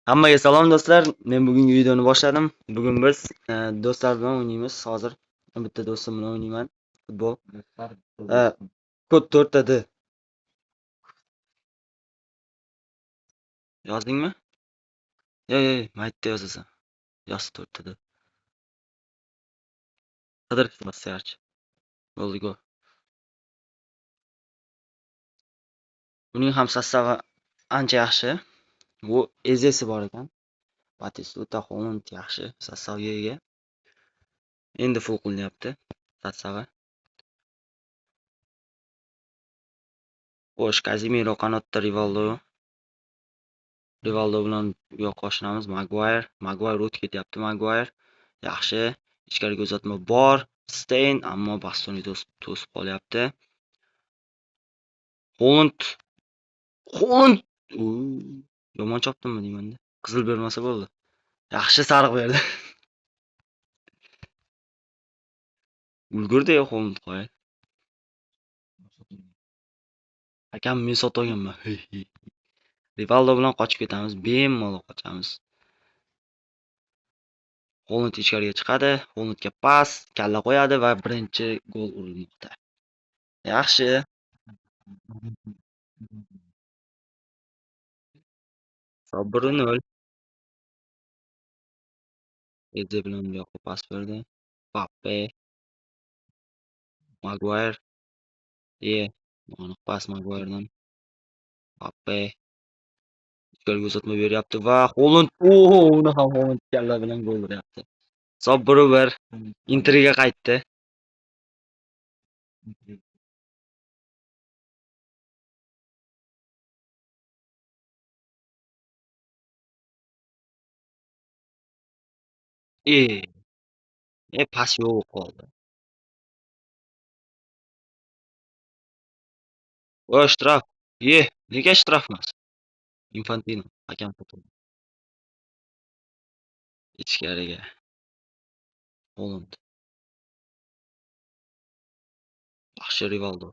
Hammaga salom do'stlar. Men bugungi videoni boshladim. Bugun biz do'stlar bilan o'ynaymiz. Hozir bitta do'stim bilan o'ynayman futbol. Ha, kod 4 edi. Yozdingmi? Yo'q, maytda yozasan. Yoz 4 edi. Qidir search. Bo'ldi go. Uning ham sostavi ancha yaxshi. Bu ezesi bor ekan. Batistuta Holland yaxshi sostavga ega. Endi full qilinyapti sostavi. Xo'sh, Casemiro qanotda Rivaldo bilan bu yoqqa oshnamiz. Maguire o'tib ketyapti. Maguire yaxshi. Ichkariga uzatma bor. Steyn ammo Bastoni to'sib qolyapti. Holland. Yomon chopdimmi deymanda. Qizil bermasa bo'ldi. Yaxshi sariq berdi. Ulgurdi Holland qo'y. Hakam men sotganman. Rivaldo bilan qochib ketamiz. Bemalol qochamiz. Holland ichkariga chiqadi. Hollandga pas, kalla qo'yadi va birinchi gol urilmoqda. Yaxshi. Sabrini o'l. Eze bilan bu yoqqa pas berdi. Mbappe, Maguire, aniq pas Maguiredan. Mbappe ichkariga uzatma beryapti va Holland, uni ham Holland kalla bilan gol uryapti. Hisob 1-1. Interga qaytdi. E, pas yo'q qoldi. Shtraf. Nega shtraf emas? Infantino hakam qo'ydi. Ichkariga Holland. Yaxshi Rivaldo.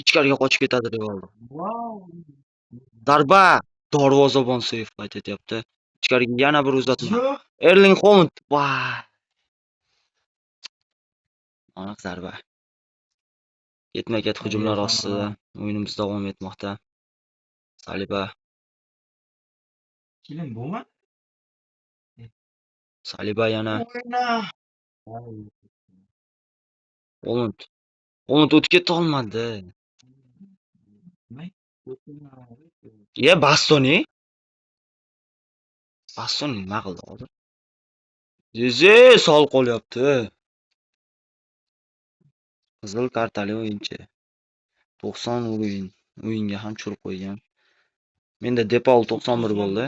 Ichkariga qochib ketadi Rivaldo. Zarba! Darvozabon seyf qayd etyapti. Ichkariga yana bir uzatma. Erling Haaland. Vay! Aniq zarba. Ketma-ket hujumlar ostida o'yinimiz davom etmoqda. Saliba. Saliba yana. Holland. Holland o'tib keta olmadi. Bastoni. Bastoni nima qildi hozir? Zeze sol qolyapti. Qizil kartali o'yinchi. 90 o'yinga ham tushirib qo'ygan. Menda Depol 91 bo'ldi.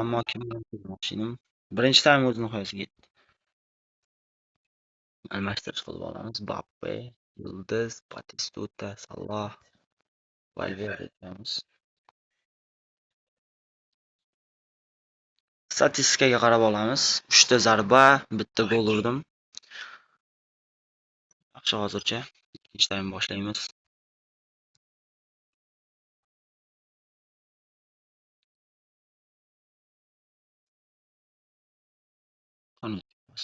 Ammo kim bilan birinchi taym o'z nihoyasiga yetdi. Almashtirish qilib olamiz. Mbappe, Yildiz, Batistuta, Salah, Valverde deyamiz. Statistikaga qarab olamiz. 3 ta zarba, bitta gol urdim. Yaxshi hozircha. Ikkinchi taym boshlaymiz.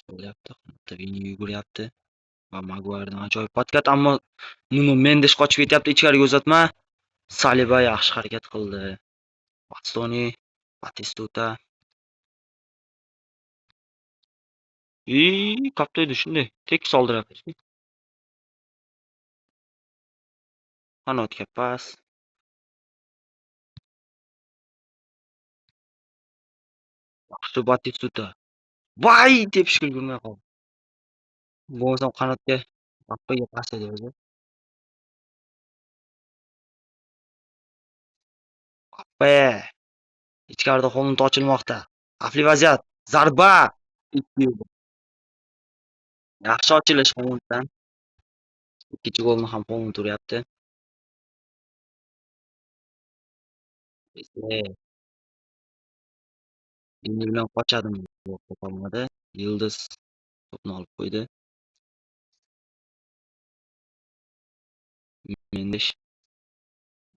Bo'lyapti. Vini yuguryapti va Maguiredan ajoyib patkat, ammo Nuno Mendes qochib ketyapti. Ichkariga uzatma. Saliba yaxshi harakat qildi. Bastoni, Batistuta. Kaptaydi shunday. Tekis oldiryapti. Qanotga pas. Yaxshi Batistuta. Voy, tepishga ulgurmay qoldi. Bo'lmasam qanotga Mbappega pas edi o'zi. Mbappe. Ichkarida Holland ochilmoqda. Xavfli vaziyat. Zarba. Yaxshi ochilish Hollanddan. Ikkinchi golni ham Holland uryapti. Endi bilan qochadimi? Yo'q, qocholmadi. Yildiz to'pni olib qo'ydi. Mendesh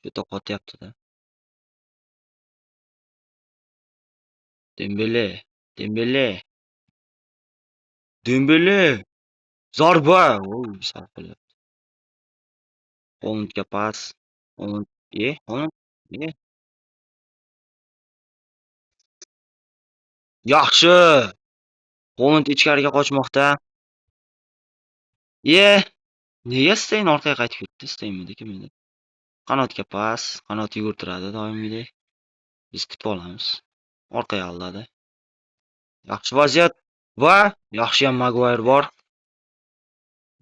juda qotyapti-da. Dembele, Dembele, Dembele. Zarba! Oy, sarqilyapti. Holandga pas. Holand, Holand, e. Yaxshi! Holand ichkariga qochmoqda. Nega Steyn orqaga qaytib ketdi? Steynmidi, kim edi? Qanotga pas. Qanot yugurtiradi doimgidek. Biz kutib olamiz. Orqaga aldadi. Yaxshi vaziyat va yaxshiyam Maguire bor.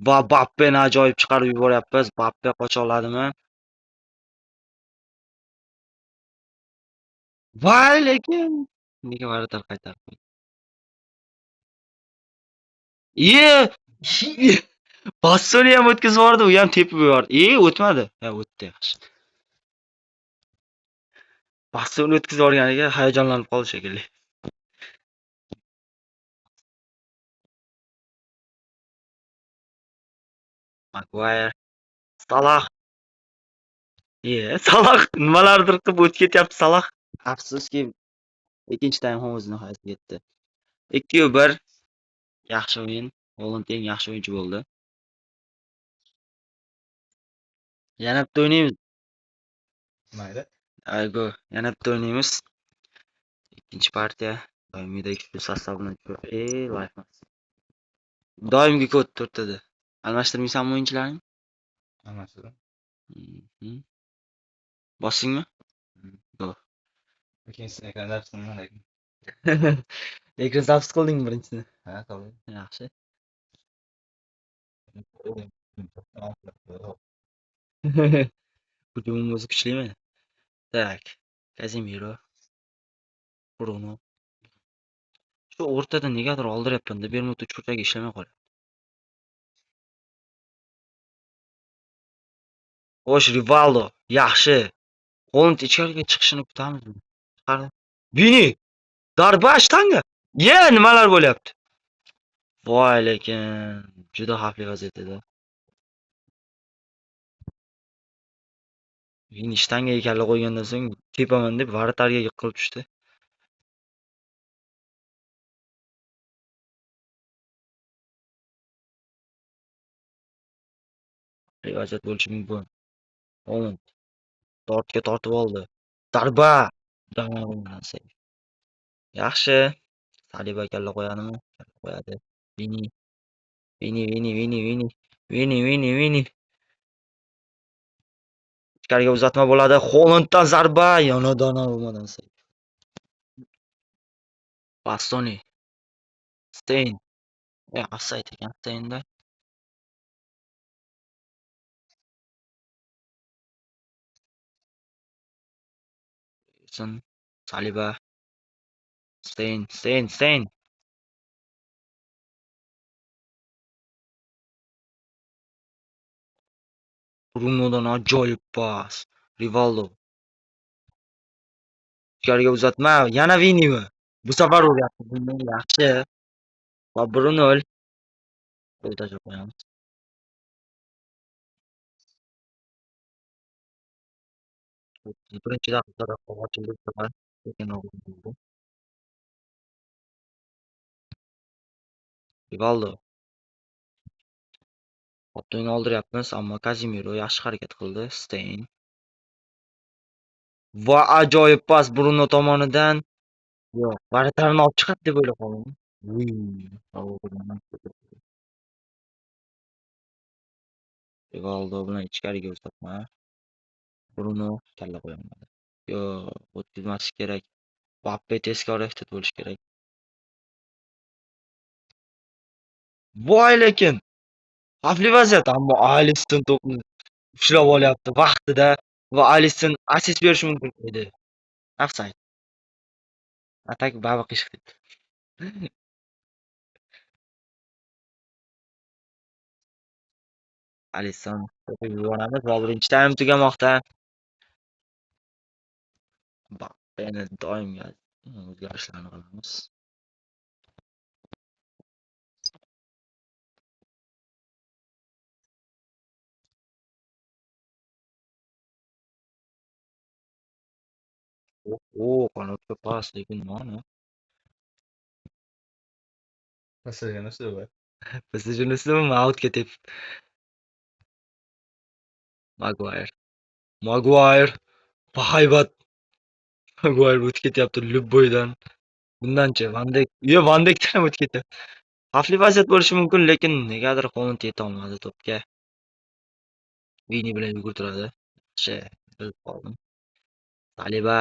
Va Bappeni ajoyib chiqarib yuboryapmiz. Bappe qocha oladimi? Voy, lekin nega varatar qaytarib qo'ydi? Bassoni ham o'tkazib yubordi, u ham tepib yubordi. O'tmadi. Ha, o'tdi, yaxshi. Bassoni o'tkazib yuborganiga hayajonlanib qoldi shekilli. Maguire, Salah. Salah nimalardir qilib o'tib ketyapti Salah. Afsuski, ikkinchi taym ham o'z nihoyasiga yetdi. 2-1. Yaxshi o'yin. Holand eng yaxshi o'yinchi bo'ldi. Yana bitta o'ynaymiz. Mayli. Aygo, yana bitta o'ynaymiz. Ikkinchi partiya. Doimgidek shu sostav bilan life. Doimgi kod 4 tada. Almashtirmaysanmi o'yinchilarni? Almashtirdim. Bosdingmi? Go. Ikkinchisini ekranda tutdim lekin. Ekran zapis qildingmi birinchisini? Ha, to'g'ri. Yaxshi. Hujumimiz kuchlimi? Tak. Casemiro. Bruno. Shu o'rtada negadir oldiryapman-da, Bermud uchburchagi ishlamay qolyapti. Xo'sh, Rivaldo, yaxshi. Holand ichkariga chiqishini kutamizmi? Chiqardi. Vini, darba shtanga. Nimalar bo'lyapti? Voy, lekin juda xavfli vaziyat edi. Vini shtangaga kalla qo'ygandan so'ng tepaman deb varatarga yiqilib tushdi. Vaziyat bo'lishi mumkin. Holand tortga tortib oldi. Darba. Yaxshi. Saliba kalla qo'yadimi? Kalla qo'yadi. Vini. Vini. Ichkariga uzatma bo'ladi. Holanddan zarba. Donnarummadan save. Bastoni. Steyn. Offside ekan Steynda. Saliba. Steyn. Brunodan ajoyib pas. Rivaldo. Ichkariga uzatma. Yana Vinimi. Bu safar uryapti. Yaxshi. Va Bruno. Qo'l tashlab qo'yamiz. Birinchi daqiqada ochildi bu safar. Lekin oldi. Rivaldo. O'yinni oldiryapmiz, ammo Casemiro yaxshi harakat qildi. Steyn. Va ajoyib pas Bruno tomonidan. Yo'q, Varatarni olib chiqadi deb o'ylab qoldim. Rivaldo bilan ichkariga uzatma. Bruno kalla qo'ya olmadi. Yo'q, o'tkazmasi kerak. Bappe tezkor ehtiyot bo'lish kerak. Voy, lekin xavfli vaziyat, ammo Alisson to'pni ushlab olyapti vaqtida va Alisson assist berishi mumkin edi. Offside. Atak babi qiyshiq ketdi. Alisson to'pni yuboramiz va birinchi taym tugamoqda. Bappeni doimgi o'zgarishlarni qilamiz. Qanotga pas, lekin mana Pasajini uslubi. PSJning ustimi outga tepib. Maguire. Maguire. Bahaybat. Maguire o'tib ketyapti Lubboydan. Bundan-chi Van Dek. Van Dekdan ham o'tib ketyapti. Xavfli vaziyat bo'lishi mumkin, lekin negadir Holand yeta olmadi to'pga. Vini bilan yugurtiradi. Yaxshi, bilib qoldim. Saliba,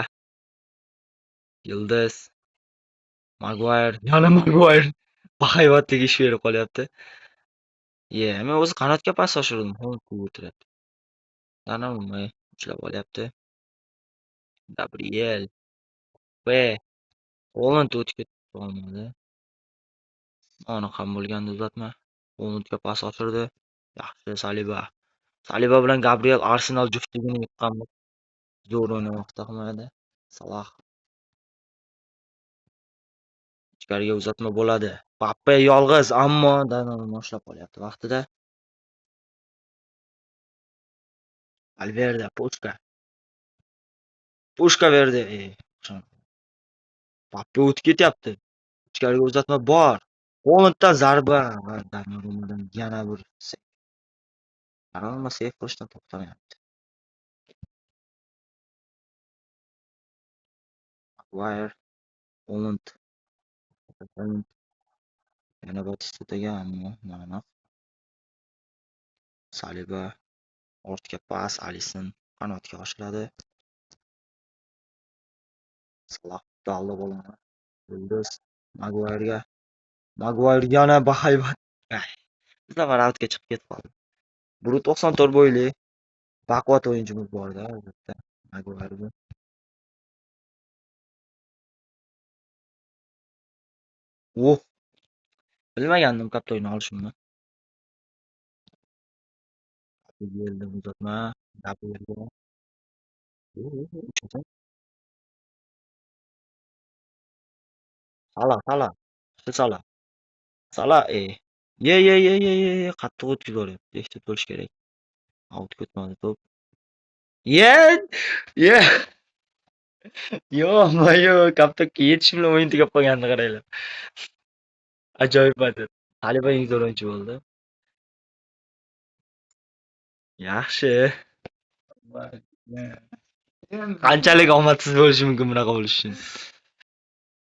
Yildiz, Maguire, yana Maguire. Bahaybatdagi ish berib qolyapti. Men o'zi qanotga pas oshirdim. Holand yugurtiryapti. Donnarumma ushlab olyapti. Gabriel, Holand o'tib ketib olmadi. Aniq ham bo'lgandi uzatma. Holandga pas oshirdi. Yaxshi Saliba. Saliba bilan Gabriel Arsenal juftligini yiqqanmi? Zo'r o'ynamoqda himoyada. Salah ichkariga uzatma bo'ladi. Pape yolg'iz, ammo Donnarumma ushlab qolyapti vaqtida. Valverde, Pushka berdi. Pape o'tib ketyapti. Ichkariga uzatma bor. Holanddan zarba va Donnarummadan yana bir seyf. Donnarumma seyf qilishdan to'xtamayapti. Maguire, Holand, yana Batistutaga, ammo mana Saliba ortga pas, Alisson qanotga oshiradi. Salah dalda bo'ladi. Yildiz Maguire'ga. Maguire yana bahaybat. Bu safar outga chiqib ketib qoldi. Bu 94 bo'yli baquvvat o'yinchimiz bor-da albatta. Maguire. Bilmagandim kaptoyni olishimni. Gabrieldan uzatma. Gabrielga. Salah. Salah. Salah, qattiq o'tkazib yuboryapti. Ehtiyot bo'lish kerak. Outga o'tmadi to'p. Ye. Kaptokka yetish bilan o'yin tugab qolganini qaranglar. Ajoyib vaziyat. Saliba eng zo'r o'yinchi bo'ldi. Yaxshi. Qanchalik omadsiz bo'lishi mumkin bunaqa bo'lish uchun.